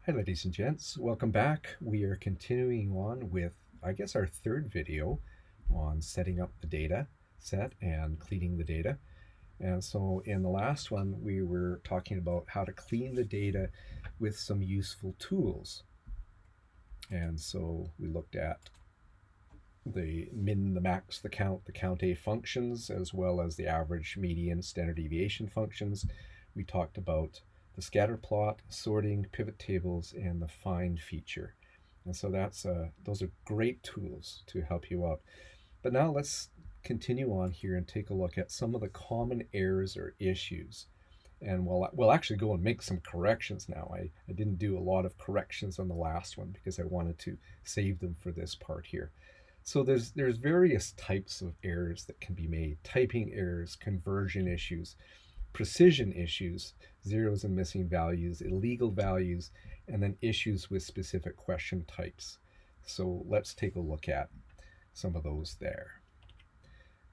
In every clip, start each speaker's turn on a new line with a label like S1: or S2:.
S1: Hi, ladies and gents. Welcome back. We are continuing on with, I guess, our third video on setting up the data set and cleaning the data. And so in the last one, we were talking about how to clean the data with some useful tools. And so we looked at the min, the max, the count A functions, as well as the average, median, standard deviation functions. We talked about the scatter plot, sorting, pivot tables, and the find feature. And so those are great tools to help you out. But now let's continue on here and take a look at some of the common errors or issues. And we'll actually go and make some corrections now. I didn't do a lot of corrections on the last one because I wanted to save them for this part here. So there's various types of errors that can be made: typing errors, conversion issues, precision issues, zeros and missing values, illegal values, and then issues with specific question types. So let's take a look at some of those there.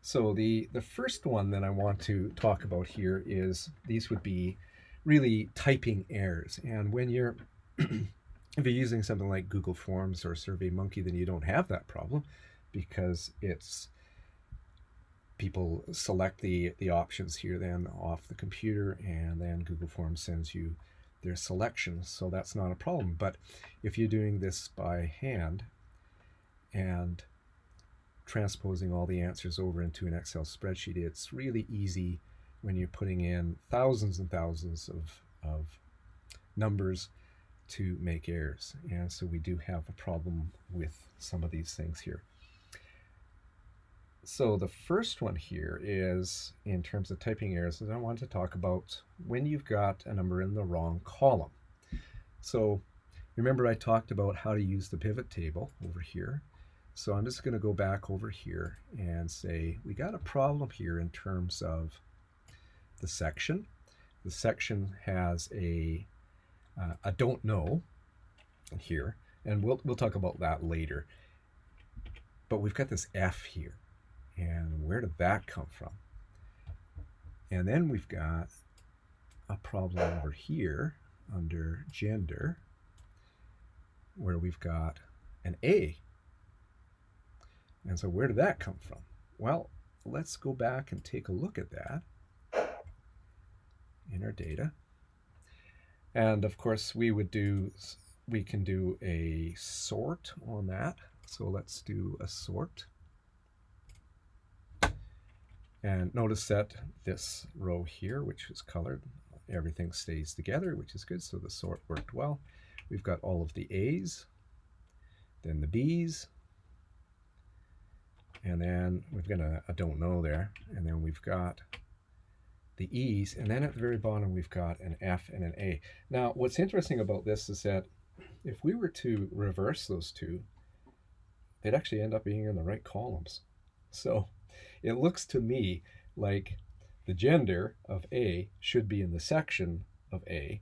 S1: So the first one that I want to talk about here is these would be really typing errors. And when you're if you're using something like Google Forms or SurveyMonkey, then you don't have that problem because it's people select the options here then off the computer, and then Google Forms sends you their selections, so that's not a problem. But if you're doing this by hand and transposing all the answers over into an Excel spreadsheet, it's really easy when you're putting in thousands and thousands of numbers to make errors. And so we do have a problem with some of these things here. So the first one here is, in terms of typing errors, is I want to talk about when you've got a number in the wrong column. So remember I talked about how to use the pivot table over here. So I'm just going to go back over here and say we got a problem here in terms of the section. The section has a don't know here, and we'll talk about that later. But we've got this F here. And where did that come from? And then we've got a problem over here under gender where we've got an A. And so where did that come from? Well, let's go back and take a look at that in our data. And of course we can do a sort on that. So let's do a sort. And notice that this row here, which is colored, everything stays together, which is good. So the sort worked well. We've got all of the A's, then the B's, and then we've got a don't know there. And then we've got the E's, and then at the very bottom, we've got an F and an A. Now, what's interesting about this is that if we were to reverse those two, they'd actually end up being in the right columns. So it looks to me like the gender of A should be in the section of A,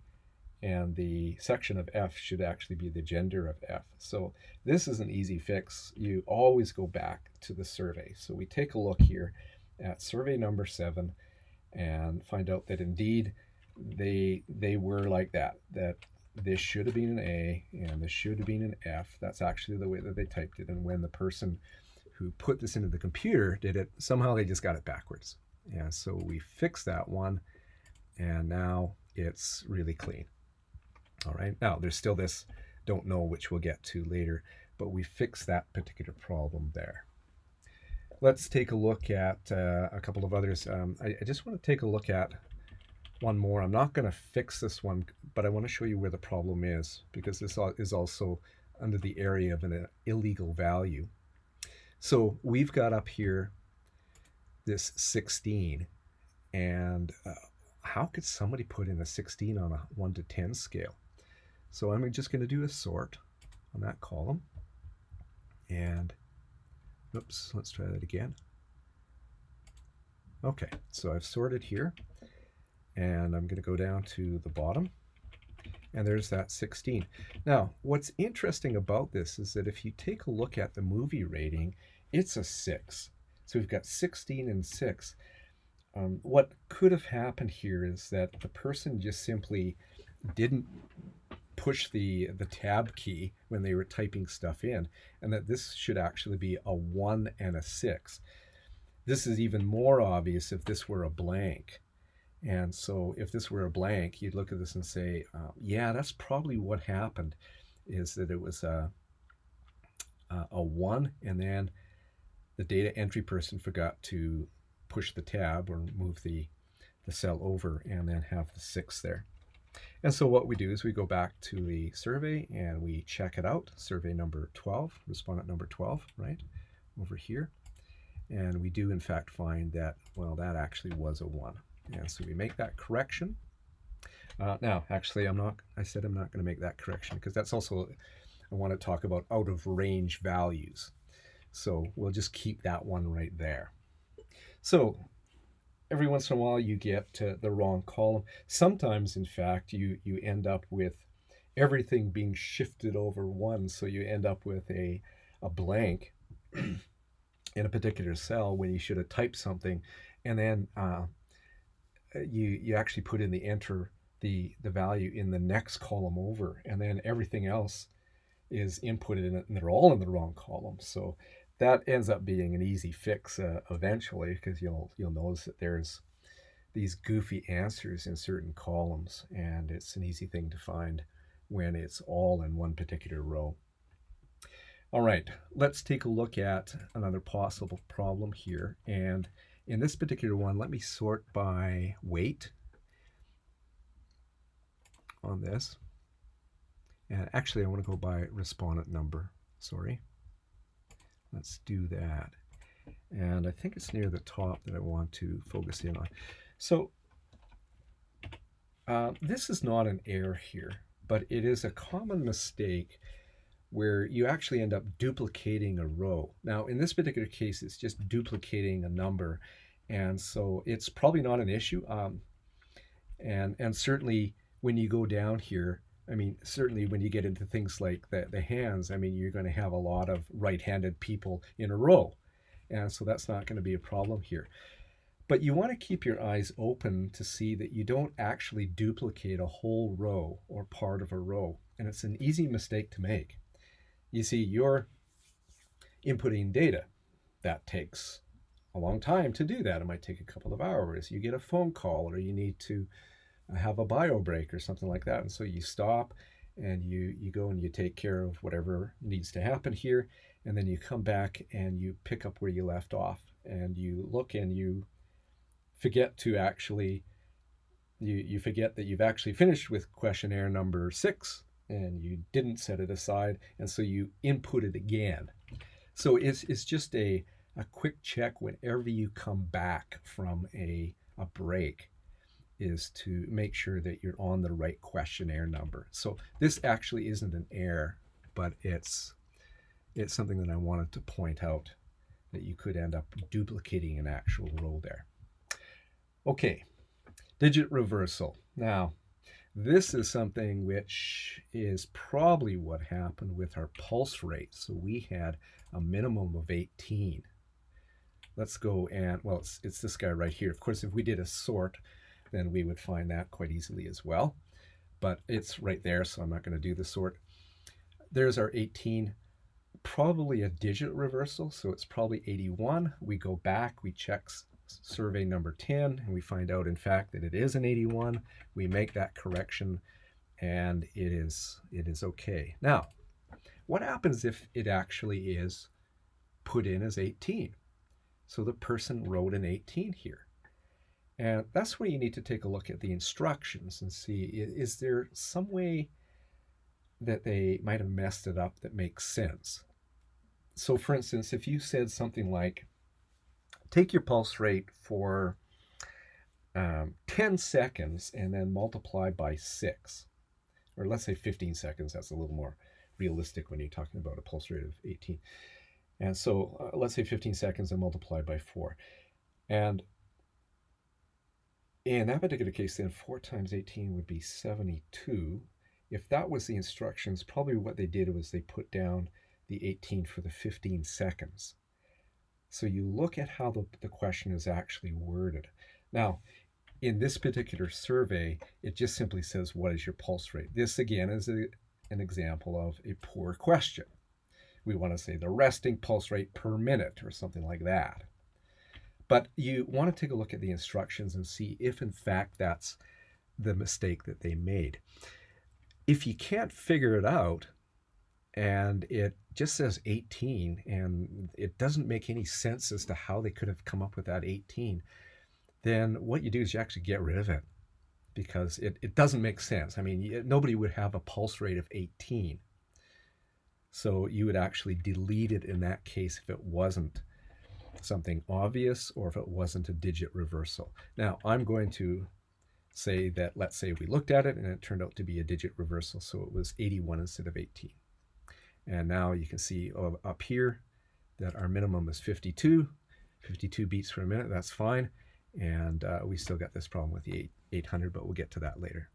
S1: and the section of F should actually be the gender of F. So this is an easy fix. You always go back to the survey. So we take a look here at survey number 7 and find out that indeed they were like that this should have been an A and this should have been an F. That's actually the way that they typed it. And when the person who put this into the computer did it, somehow they just got it backwards. And so we fixed that one, and now it's really clean. All right, now there's still this don't know, which we'll get to later, but we fixed that particular problem there. Let's take a look at a couple of others. I just want to take a look at one more. I'm not going to fix this one, but I want to show you where the problem is, because this is also under the area of an illegal value. So we've got up here this 16, and how could somebody put in a 16 on a 1 to 10 scale? So I'm just going to do a sort on that column, and oops, let's try that again. Okay, so I've sorted here, and I'm going to go down to the bottom, and there's that 16. Now, what's interesting about this is that if you take a look at the movie rating, it's a 6. So we've got 16 and 6. What could have happened here is that the person just simply didn't push the tab key when they were typing stuff in, and that this should actually be a 1 and a 6. This is even more obvious if this were a blank. And so if this were a blank, you'd look at this and say, yeah, that's probably what happened, is that it was a 1, and then the data entry person forgot to push the tab or move the cell over and then have the 6 there. And so what we do is we go back to the survey and we check it out, survey number 12, respondent number 12, right, over here. And we do in fact find that, well, that actually was a 1. And so we make that correction. Now, actually, I said I'm not going to make that correction because that's also, I want to talk about out of range values. So we'll just keep that one right there. So every once in a while you get the wrong column. Sometimes, in fact, you end up with everything being shifted over one. So you end up with a blank in a particular cell when you should have typed something, and then you actually put in the value in the next column over, and then everything else is inputted in it, and they're all in the wrong column. So that ends up being an easy fix eventually, because you'll notice that there's these goofy answers in certain columns, and it's an easy thing to find when it's all in one particular row. All right, let's take a look at another possible problem here. And in this particular one, let me sort by weight on this. And actually, I want to go by respondent number. Sorry. Let's do that. And I think it's near the top that I want to focus in on. So this is not an error here, but it is a common mistake where you actually end up duplicating a row. Now, in this particular case, it's just duplicating a number. And so it's probably not an issue. And certainly when you go down here, I mean, certainly when you get into things like the hands, I mean, you're going to have a lot of right-handed people in a row. And so that's not going to be a problem here. But you want to keep your eyes open to see that you don't actually duplicate a whole row or part of a row. And it's an easy mistake to make. You see, you're inputting data. That takes a long time to do that. It might take a couple of hours. You get a phone call, or you need to have a bio break or something like that. And so you stop and you go and you take care of whatever needs to happen here. And then you come back and you pick up where you left off. And you look and you forget to actually, you forget that you've actually finished with questionnaire number 6. And you didn't set it aside, and so you input it again. So it's just a quick check whenever you come back from a break, is to make sure that you're on the right questionnaire number. So this actually isn't an error, but it's something that I wanted to point out, that you could end up duplicating an actual row there. Okay, digit reversal. Now, this is something which is probably what happened with our pulse rate. So we had a minimum of 18. Let's go and, well, it's this guy right here. Of course, if we did a sort, then we would find that quite easily as well. But it's right there, so I'm not going to do the sort. There's our 18, probably a digit reversal, so it's probably 81. We go back, we check survey number 10, and we find out in fact that it is an 81. We make that correction, and it is okay. Now, what happens if it actually is put in as 18? So the person wrote an 18 here. And that's where you need to take a look at the instructions and see, is there some way that they might have messed it up that makes sense? So for instance, if you said something like, take your pulse rate for 10 seconds and then multiply by 6. Or let's say 15 seconds. That's a little more realistic when you're talking about a pulse rate of 18. And so let's say 15 seconds and multiply by 4. And in that particular case, then 4 times 18 would be 72. If that was the instructions, probably what they did was they put down the 18 for the 15 seconds. So you look at how the question is actually worded. Now, in this particular survey, it just simply says, what is your pulse rate? This, again, is an example of a poor question. We want to say the resting pulse rate per minute or something like that. But you want to take a look at the instructions and see if, in fact, that's the mistake that they made. If you can't figure it out, and it just says 18, and it doesn't make any sense as to how they could have come up with that 18, then what you do is you actually get rid of it, because it doesn't make sense. I mean, nobody would have a pulse rate of 18. So you would actually delete it in that case if it wasn't something obvious or if it wasn't a digit reversal. Now, I'm going to say that, let's say we looked at it and it turned out to be a digit reversal, so it was 81 instead of 18. And now you can see up here that our minimum is 52 beats per minute. That's fine. And we still got this problem with the 800, but we'll get to that later.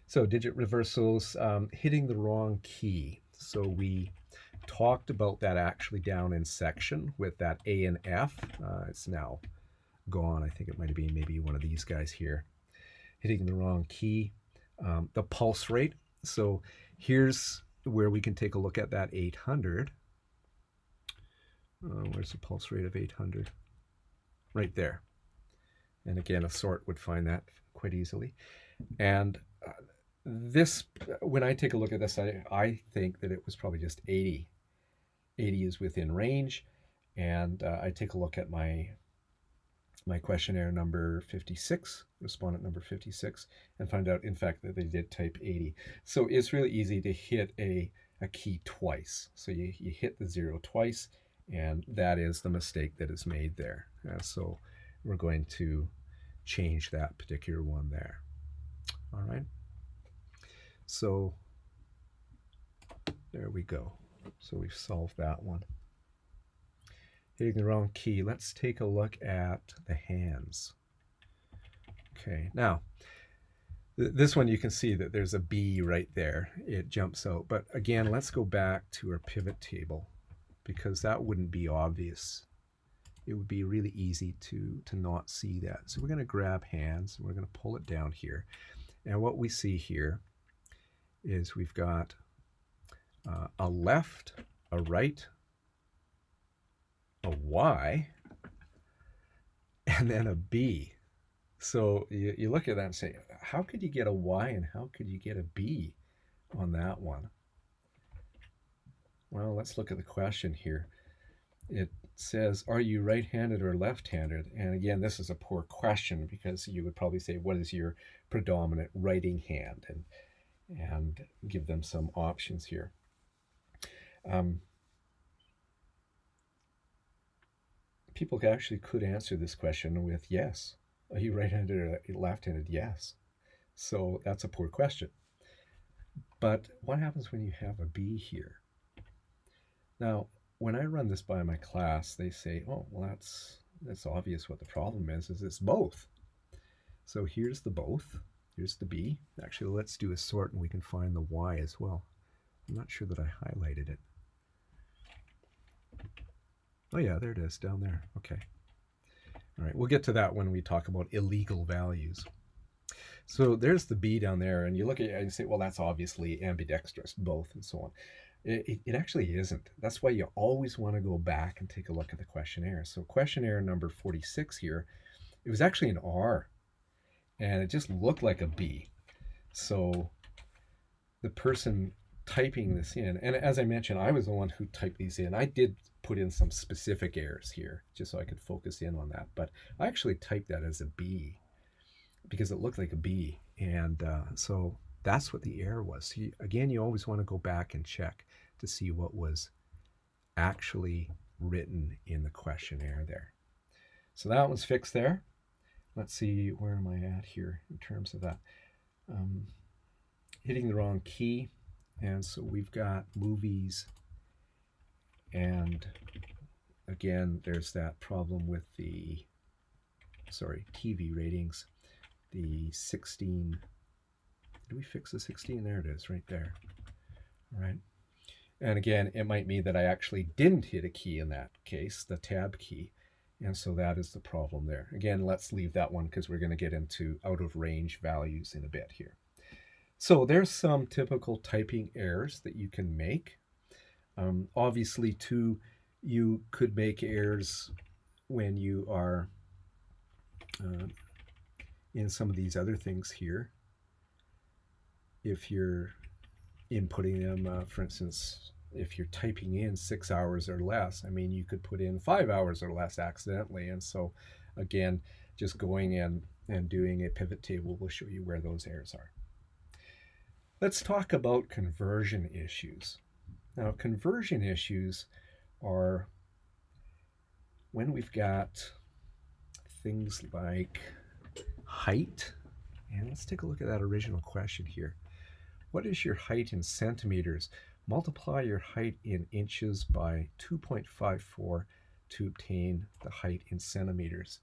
S1: So digit reversals, hitting the wrong key. So we talked about that actually down in section with that A and F. It's now gone. I think it might have been maybe one of these guys here. Hitting the wrong key. The pulse rate. So here's where we can take a look at that 800. Where's the pulse rate of 800? Right there. And again, a sort would find that quite easily. And this, when I take a look at this, I think that it was probably just 80. 80 is within range. And I take a look at my questionnaire number 56, respondent number 56, and find out, in fact, that they did type 80. So it's really easy to hit a key twice. So you hit the 0 twice, and that is the mistake that is made there. So we're going to change that particular one there. All right. So there we go. So we've solved that one. Hitting the wrong key. Let's take a look at the hands. Okay, now this one you can see that there's a B right there. It jumps out. But again, let's go back to our pivot table, because that wouldn't be obvious. It would be really easy to not see that. So we're going to grab hands and we're going to pull it down here. And what we see here is we've got a left, a right, a Y, and then a B. So you look at that and say, how could you get a Y and how could you get a B on that one? Well, let's look at the question here. It says, are you right-handed or left-handed? And again, this is a poor question, because you would probably say, what is your predominant writing hand? And give them some options here. People actually could answer this question with yes. Are you right-handed or left-handed? Yes. So that's a poor question. But what happens when you have a B here? Now, when I run this by my class, they say, oh, well, that's obvious what the problem is it's both. So here's the both. Here's the B. Actually, let's do a sort and we can find the Y as well. I'm not sure that I highlighted it. Oh yeah, there it is down there. Okay. All right, we'll get to that when we talk about illegal values. So there's the B down there, and you look at it and you say, well, that's obviously ambidextrous, both, and so on. It actually isn't. That's why you always want to go back and take a look at the questionnaire. So questionnaire number 46 here, it was actually an R, and it just looked like a B. So the person typing this in, and as I mentioned, I was the one who typed these in. I did put in some specific errors here just so I could focus in on that, but I actually typed that as a B because it looked like a B, and so that's what the error was. So again, you always want to go back and check to see what was actually written in the questionnaire there. So that one's fixed there. Let's see, where am I at here in terms of that? Hitting the wrong key. And so we've got movies, and again, there's that problem with the, TV ratings, the 16. Did we fix the 16? There it is, right there. All right. And again, it might mean that I actually didn't hit a key in that case, the tab key. And so that is the problem there. Again, let's leave that one because we're going to get into out of range values in a bit here. So there's some typical typing errors that you can make. Obviously, too, you could make errors when you are in some of these other things here. If you're inputting them, for instance, if you're typing in 6 hours or less, I mean, you could put in 5 hours or less accidentally. And so, again, just going in and doing a pivot table will show you where those errors are. Let's talk about conversion issues. Now, conversion issues are when we've got things like height. And let's take a look at that original question here. What is your height in centimeters? Multiply your height in inches by 2.54 to obtain the height in centimeters.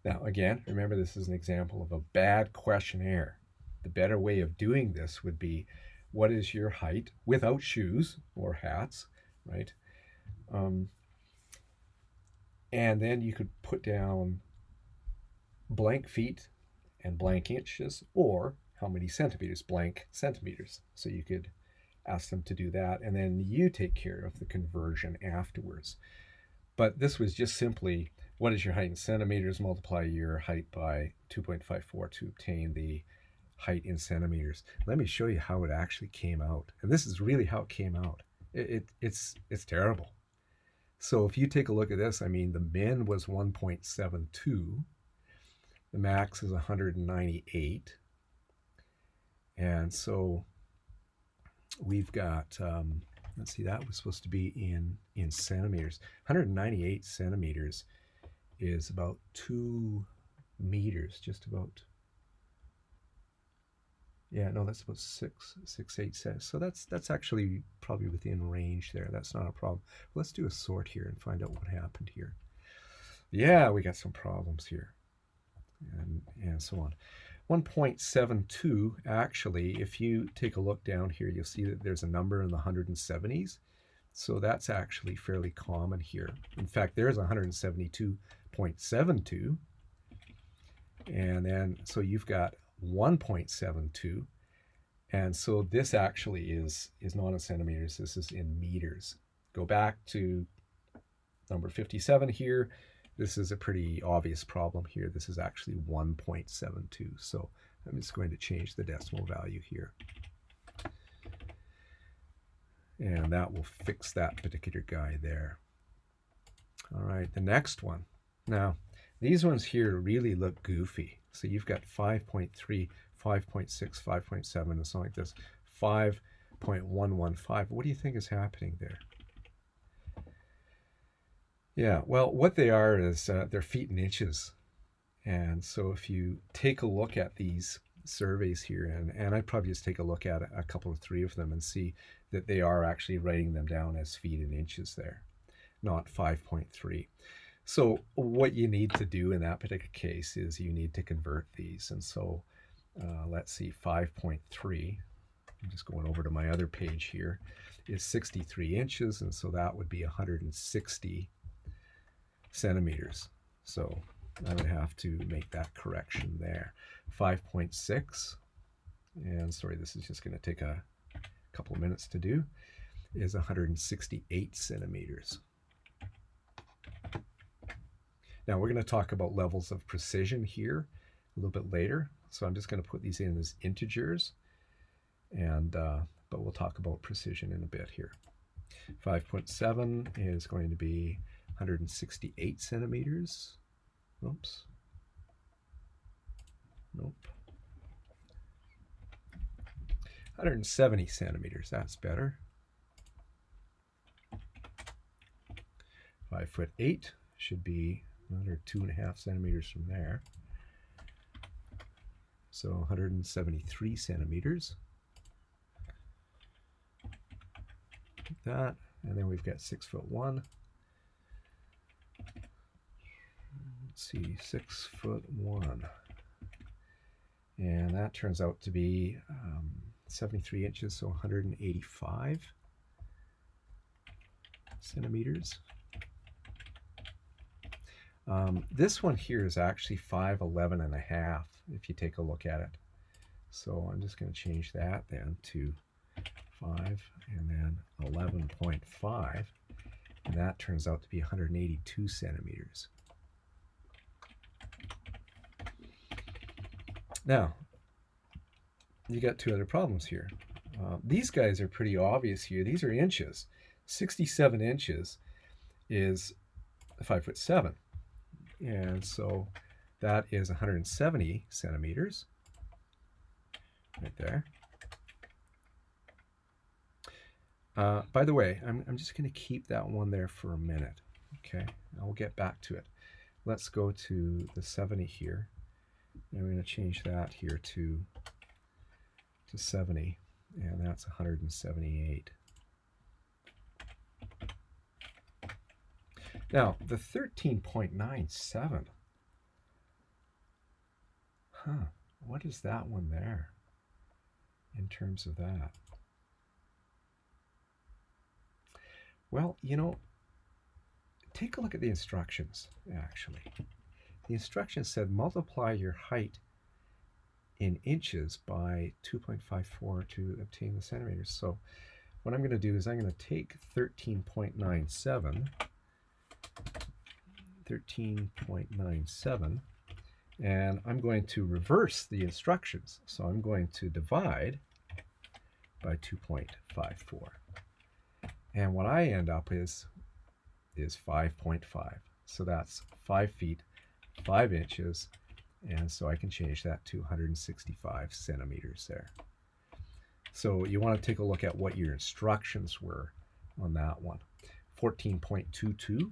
S1: Now, again, remember this is an example of a bad questionnaire. The better way of doing this would be, what is your height without shoes or hats, right? And then you could put down blank feet and blank inches, or how many centimeters, blank centimeters. So you could ask them to do that, and then you take care of the conversion afterwards. But this was just simply, what is your height in centimeters? Multiply your height by 2.54 to obtain the height in centimeters. Let me show you how it actually came out. And this is really how it came out. It's terrible. So if you take a look at this, I mean, the min was 1.72. The max is 198. And so we've got, let's see, that was supposed to be in centimeters. 198 centimeters is about 2 meters, just about. Yeah, no, that's about 6.8 cents. So that's actually probably within range there. That's not a problem. Let's do a sort here and find out what happened here. Yeah, we got some problems here, and so on. 1.72, actually, if you take a look down here, you'll see that there's a number in the 170s. So that's actually fairly common here. In fact, there's 172.72. And then, so you've got 1.72. And so this actually is not in centimeters, this is in meters. Go back to number 57 here. This is a pretty obvious problem here. This is actually 1.72. So I'm just going to change the decimal value here. And that will fix that particular guy there. All right, the next one. Now, these ones here really look goofy. So you've got 5.3, 5.6, 5.7, and something like this. 5.115. What do you think is happening there? Yeah, well, what they are is they're feet and inches. And so if you take a look at these surveys here, and I'd probably just take a look at a couple of 3 of them and see that they are actually writing them down as feet and inches there, not 5.3. So what you need to do in that particular case is you need to convert these. And so let's see, 5.3, I'm just going over to my other page here, is 63 inches. And so that would be 160 centimeters. So I would have to make that correction there. 5.6, and sorry, this is just going to take a couple of minutes to do, is 168 centimeters. Now we're going to talk about levels of precision here a little bit later. So I'm just going to put these in as integers, and but we'll talk about precision in a bit here. 5.7 is going to be 168 centimeters. Oops. Nope. 170 centimeters, that's better. 5'8" should be another 2.5 centimeters from there. So 173 centimeters. Like that. And then we've got 6'1". Let's see, 6'1". And that turns out to be 73 inches, so 185 centimeters. This one here is actually 511 and a half if you take a look at it. So I'm just going to change that then to 5 and then 11.5, and that turns out to be 182 centimeters. Now, you got two other problems here. These guys are pretty obvious here. These are inches. 67 inches is 5'7", and so that is 170 centimeters right there. By the way, I'm just going to keep that one there for a minute. Okay, I'll get back to it. Let's go to the 70 here, and we're going to change that here to 70, and that's 178. Now, the 13.97, what is that one there in terms of that? Well, you know, take a look at the instructions, actually. The instructions said multiply your height in inches by 2.54 to obtain the centimeters. So what I'm going to do is I'm going to take 13.97, and I'm going to reverse the instructions. So I'm going to divide by 2.54. And what I end up is 5.5. So that's 5 feet, 5 inches, and so I can change that to 165 centimeters there. So you want to take a look at what your instructions were on that one. 14.22.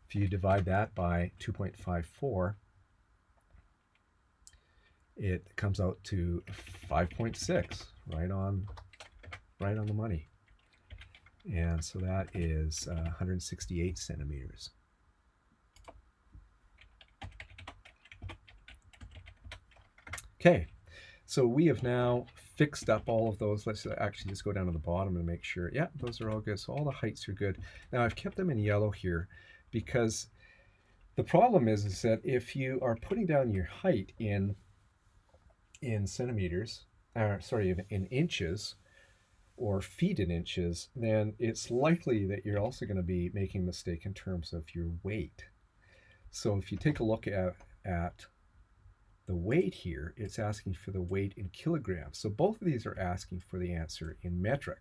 S1: If you divide that by 2.54, it comes out to 5.6, right on the money. And so that is 168 centimeters. Okay, so we have now fixed up all of those. Let's actually just go down to the bottom and make sure, yeah, those are all good. So all the heights are good. Now I've kept them in yellow here because the problem is that if you are putting down your height in centimeters, in inches, or feet in inches, then it's likely that you're also going to be making a mistake in terms of your weight. So if you take a look at the weight here, it's asking for the weight in kilograms. So both of these are asking for the answer in metric.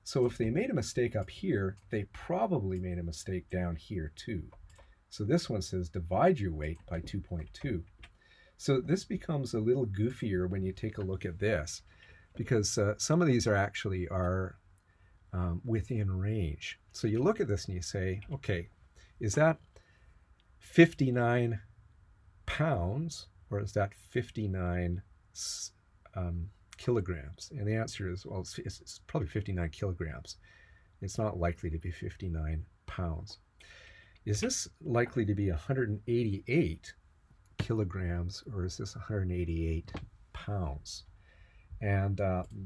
S1: So if they made a mistake up here, they probably made a mistake down here too. So this one says divide your weight by 2.2. So this becomes a little goofier when you take a look at this, because some of these are within range. So you look at this and you say, okay, is that 59 pounds or is that 59 kilograms? And the answer is, well, it's probably 59 kilograms. It's not likely to be 59 pounds. Is this likely to be 188 kilograms or is this 188 pounds? And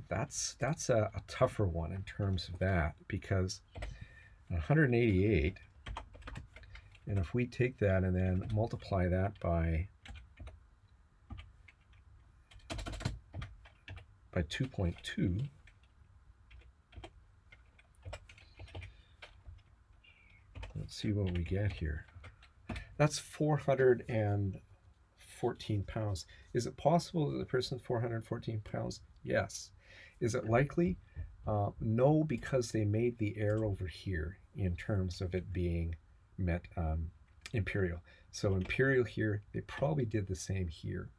S1: that's a tougher one in terms of that, because 188, and if we take that and then multiply that by 2.2, let's see what we get here. That's 414 pounds. Is it possible that the person's 414 pounds? Yes. Is it likely? No, because they made the error over here in terms of it being imperial. So imperial here, they probably did the same here.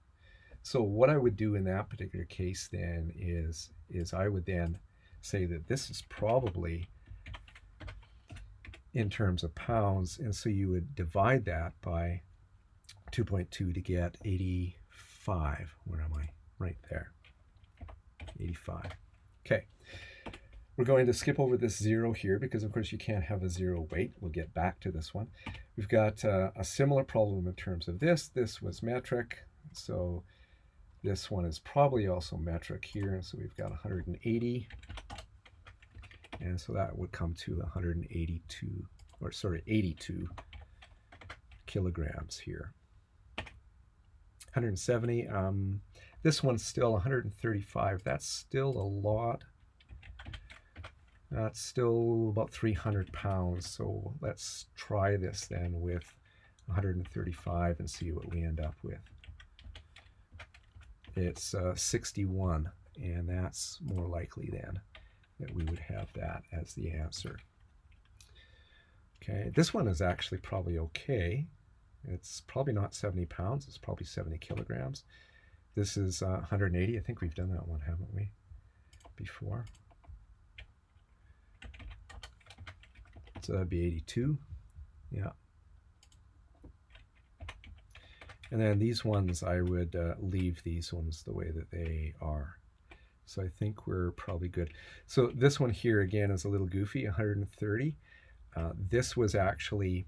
S1: So what I would do in that particular case then is I would then say that this is probably in terms of pounds, and so you would divide that by 2.2 to get 85. Where am I? Right there. 85. Okay. We're going to skip over this 0 here because, of course, you can't have a 0 weight. We'll get back to this one. We've got a similar problem in terms of this. This was metric, so this one is probably also metric here. So we've got 180, and so that would come to 82 kilograms here. 170. This one's still 135. That's still a lot. That's still about 300 pounds. So let's try this then with 135 and see what we end up with. It's 61, and that's more likely then that we would have that as the answer. Okay, this one is actually probably okay. It's probably not 70 pounds. It's probably 70 kilograms. This is 180. I think we've done that one, haven't we, before? So that'd be 82. Yeah. And then these ones, I would leave these ones the way that they are. So I think we're probably good. So this one here, again, is a little goofy, 130. This was actually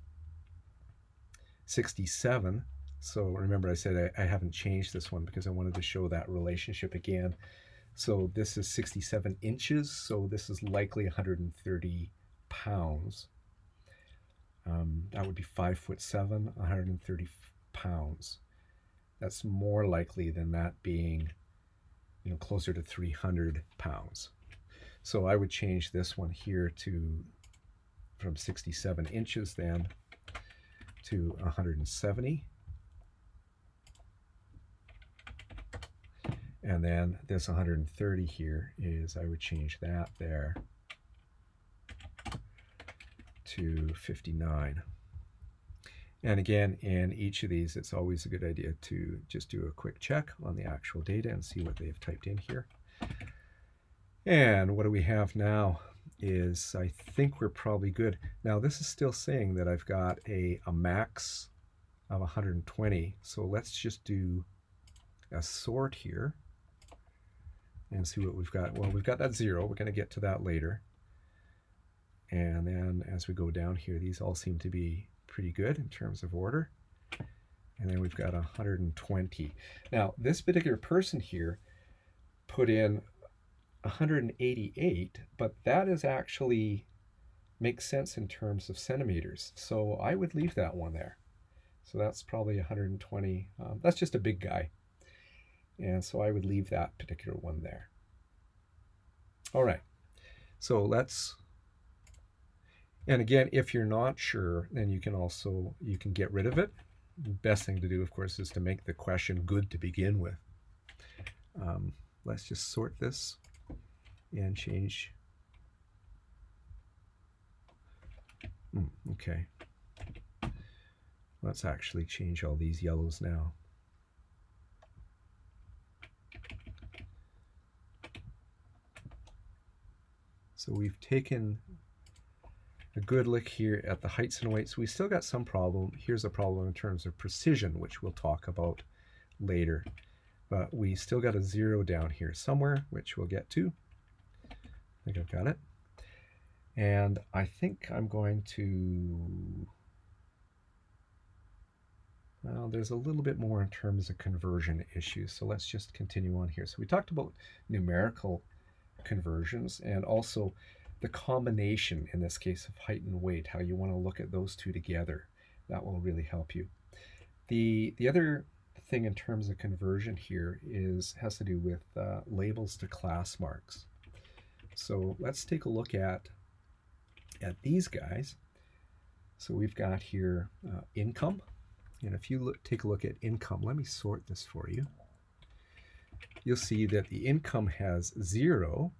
S1: 67. So remember I said I haven't changed this one because I wanted to show that relationship again. So this is 67 inches. So this is likely 130 pounds. That would be 5'7", 130 pounds. That's more likely than that being, closer to 300 pounds. So I would change this one here from 67 inches then to 170. And then this 130 here is, I would change that there to 59. And again, in each of these, it's always a good idea to just do a quick check on the actual data and see what they've typed in here. And what do we have now is, I think we're probably good. Now this is still saying that I've got a max of 120. So let's just do a sort here and see what we've got. Well, we've got that 0. We're going to get to that later. And then as we go down here, these all seem to be pretty good in terms of order. And then we've got 120. Now, this particular person here put in 188, but that is actually makes sense in terms of centimeters. So I would leave that one there. So that's probably 120. That's just a big guy. And so I would leave that particular one there. All right. So let's, and again, if you're not sure, then you can get rid of it. The best thing to do, of course, is to make the question good to begin with. Let's just sort this and change. Okay. Let's actually change all these yellows now. So we've taken a good look here at the heights and weights. We still got some problem. Here's a problem in terms of precision, which we'll talk about later. But we still got a 0 down here somewhere, which we'll get to. I think I've got it. And I think I'm going to, well, there's a little bit more in terms of conversion issues. So let's just continue on here. So we talked about numerical conversions and also the combination, in this case, of height and weight, how you want to look at those two together. That will really help you. The other thing in terms of conversion here has to do with labels to class marks. So let's take a look at these guys. So we've got here income. And if you take a look at income, let me sort this for you. You'll see that the income has 0,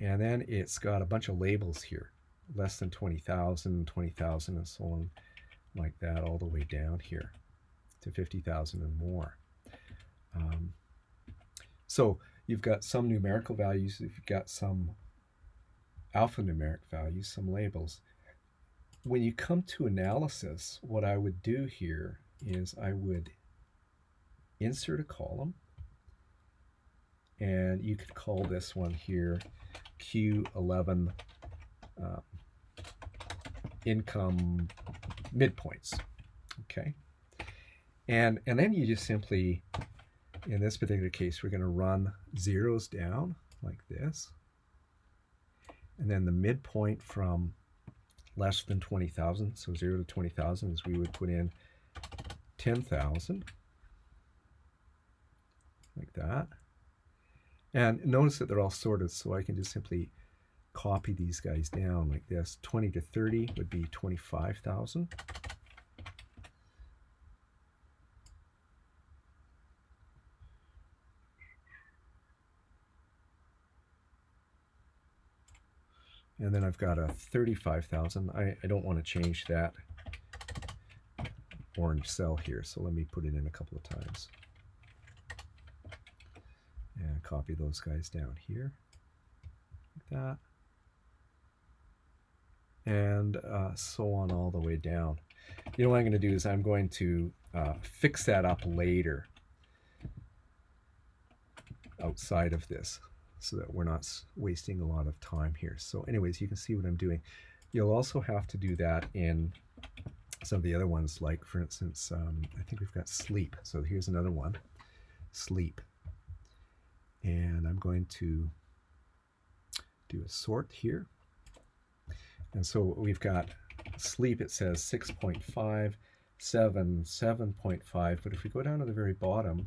S1: and then it's got a bunch of labels here, less than 20,000, 20,000, and so on, like that, all the way down here to 50,000 and more. So you've got some numerical values, you've got some alphanumeric values, some labels. When you come to analysis, what I would do here is I would insert a column, and you could call this one here Q11 income midpoints. Okay, and then you just simply, in this particular case, we're going to run zeros down like this, and then the midpoint from less than 20,000. So 0 to 20,000 is we would put in 10,000, like that. And notice that they're all sorted, so I can just simply copy these guys down like this. 20 to 30 would be 25,000. And then I've got a 35,000. I don't want to change that orange cell here, so let me put it in a couple of times. And copy those guys down here, like that. And so on all the way down. You know what I'm going to do is I'm going to fix that up later outside of this, so that we're not wasting a lot of time here. So anyways, you can see what I'm doing. You'll also have to do that in some of the other ones, like for instance, I think we've got sleep. So here's another one, sleep. And I'm going to do a sort here. And so we've got sleep, it says 6.5, 7, 7.5. But if we go down to the very bottom,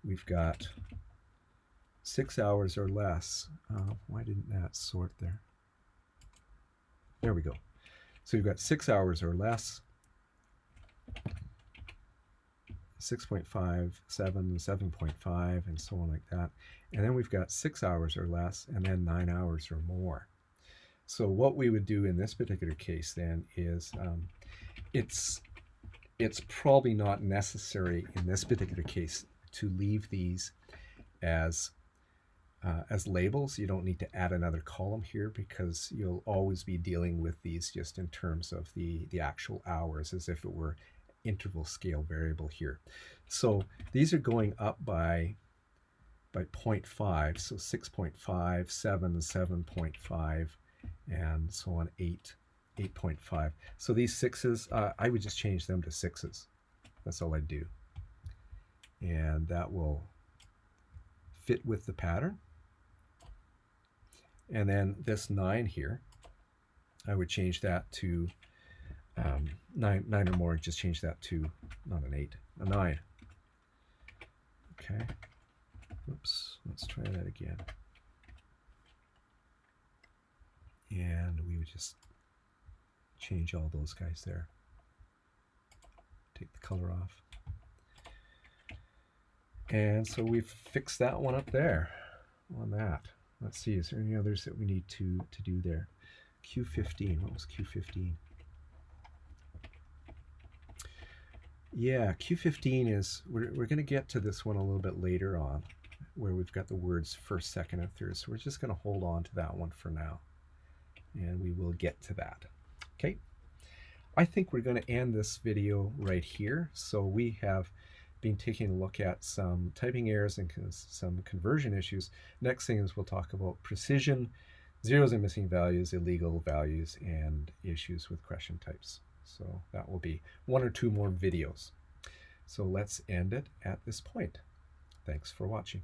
S1: we've got 6 hours or less. Why didn't that sort there? There we go. So we've got 6 hours or less, 6.5, 7, 7.5, and so on like that. And then we've got 6 hours or less, and then 9 hours or more. So what we would do in this particular case then is, it's probably not necessary in this particular case to leave these as labels. You don't need to add another column here, because you'll always be dealing with these just in terms of the actual hours, as if it were interval scale variable here. So these are going up by 0.5, so 6.5, 7, 7.5, and so on, 8, 8.5. So these 6s, I would just change them to 6s. That's all I'd do. And that will fit with the pattern. And then this 9 here, I would change that to 9 or more, just change that to not an 8, a 9. Okay. Oops, let's try that again. And we would just change all those guys there. Take the color off. And so we've fixed that one up there on that. Let's see, is there any others that we need to do there? Q15, what was Q15? Yeah, Q15 is, we're going to get to this one a little bit later on, where we've got the words first, second, and third. So we're just going to hold on to that one for now, and we will get to that. Okay, I think we're going to end this video right here. So we have been taking a look at some typing errors and some conversion issues. Next thing is we'll talk about precision, zeros and missing values, illegal values, and issues with question types. So that will be 1 or 2 more videos. So let's end it at this point. Thanks for watching.